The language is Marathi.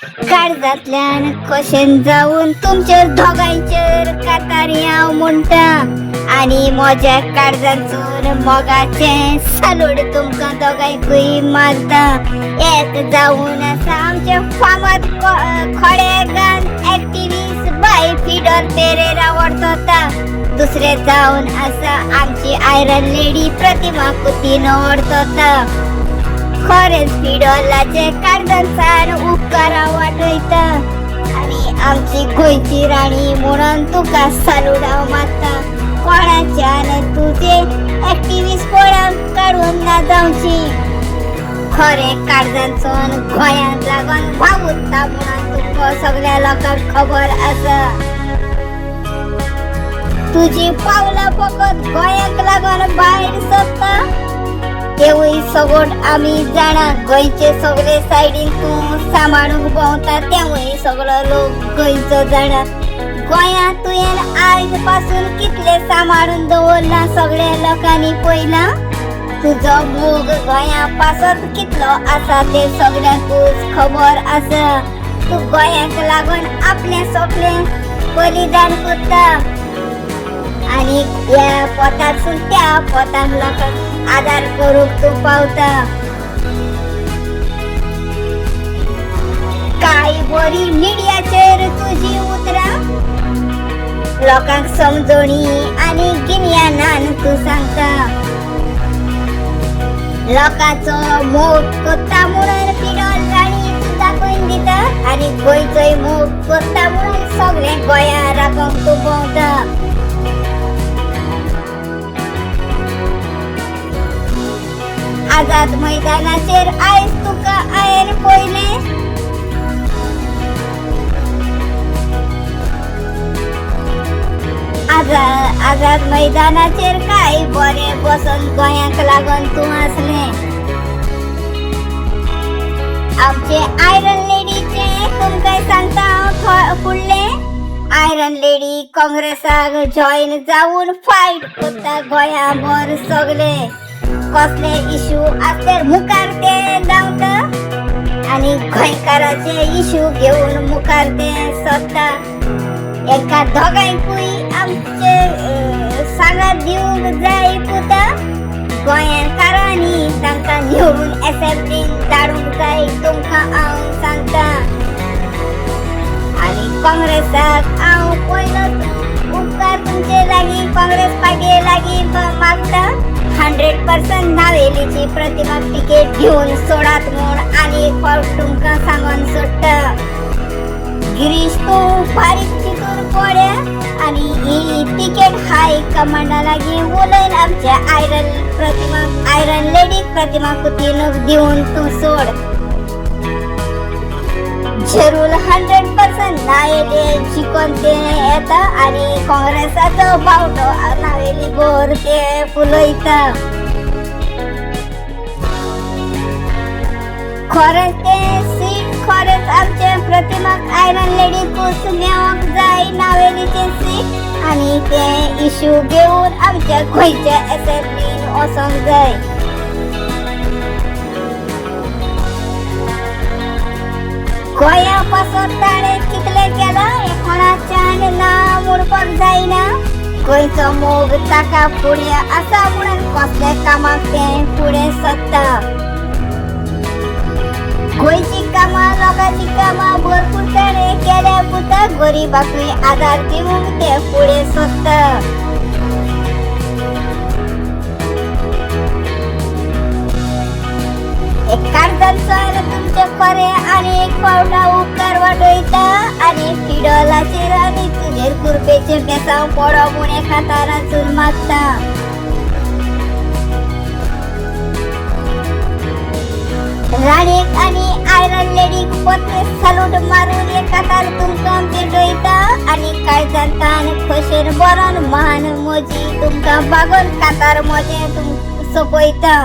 काळजातल्यान कशेन जाऊन तुमच्या दोगांचेर कातारिया म्हणटा आणि माझ्या काळजांचून मोगाचे सालूड तुमकां दोगांकूय मारता. एक जाऊन आसा आमचे फामाद खोडेगान एक्टिविस्ट बाय फिडोल पेरेरा वर्तता. दुसरे जाऊन आसा आमची आयरन लेडी प्रतिमा कुतिनो वर्तता. खरेंच फिडोलाचे काळजांसान उपकार वाटयता आणि आमची गोंयची राणी म्हणून तुका सालूड हांव मारता. कोणाच्यान तुझे एक्टिविस्ट पळोवन काडून ना जावची. खरें काळजांचोन गोंयांक लागून भावुरता म्हणून तुका सगळ्या लोकांक खबर आसा. तुजी पावलां फकत गोंयांक लागून भायर सरता तेवूय सगोट आमी जाणा. गोंयचे सगळे सायडीन तूं सांबाळूंक भोंवता तेवूय सगळो लोक गोंयचो जाणा. गोंयांत तुवें आयज पासून कितले सांबाळून दवरला सगळ्या लोकांनी पयला. तुजो मोग गोंया पासत कितलो आसा ते सगळ्यांकूच खबर आसा. तूं गोंयांक लागून आपलें सोपलें बलिदान करता आणि ह्या पोतासून त्या पोताक लोकांक आदार करूंक तूं पावता. कांय बरी मिडियाचेर तुजी उतरां लोकांक समजोणी आनी गिन्यानान तूं सांगता. लोकांचो मोग करता म्हणून फिडोल राणी तूं दाखोवन दिता आनी गोंयचोय मोग करता म्हणून सगळे गोंया राखोंक तूं भोंवता. आझाद मैदानाचेर आयज तुका हांवें पळयलें. आझाद मैदानाचेर काय बरें बसून गोंयांक लागून तूं आसलें. आमचे आयरन लेडीचे तुमकां सांगता हांव फुडलें. आयरन लेडी काँग्रेसाक जॉयन जावन फायट करता गोंयाभर सगळे. कसले इशू आसल्यार मुखार ते धांवता आनी गोंयकाराचे इशू घेवन मुखार ते सरता. एका दोगांकूय आमचे सांगात दिवंक जाय पुता. गोंयकारांनी तांकां निवडून एसेंब्लीन धाडूंक जाय तुमकां हांव सांगता. आनी काँग्रेसाक हांव पयलोच उपकार तुमचे लागीं काँग्रेस पार्टी लागीं मागता. 100% नावेलीची प्रतिमा टिकेट घेवन सोडात म्हूण आनी एक फावट तुमकां सांगून सोडटा. गिरीश तूं बारीक चिंतून पळया आनी ही टिकेट हाय कमांडा लागीं उलयन आमच्या आयरन लेडीक प्रतिमा कुतिनूक दिवन तूं सोड. जरूर 100% नावेली जिखून ते येता आनी काँग्रेसाचो बावटो नावेली भर ते फुलयता. खरेंच ते सीट खरेंच आमचे प्रतिमाक आयरन लेडीकूच मेळोंक जाय नावेलीचे सीट आनी ते इशू घेवन आमच्या गोंयच्या एसेंब्लीन वचोंक जाय. गोंया पासून ताणें कितले केलां हें कोणाच्यान ना म्हणपाक जायना. गोंयचो मोग ताका फुडें आसा म्हणून कसले कामाक तें फुडें सरता. गोंयची कामां लोकांची कामां भरपूर ताणें केल्या पुता गरिबाकूय आदार दिवंक ते फुडें सरता. काळजांचो तुमचे खरें आनी एक फावटा उपकार वाटयता आनी फिडोलाचेर आनी तुजेर कुरपेचे बेसांव पडो म्हूण एका तारांसून मागता. राणीक आनी आयरन लेडीक पत्रे सालूट मारून एका तार तुमकां भेटयता आनी काळजांतान खोशेन बरोन महान मोजी तुमकां बागोन कातार मोजें सोंपयता.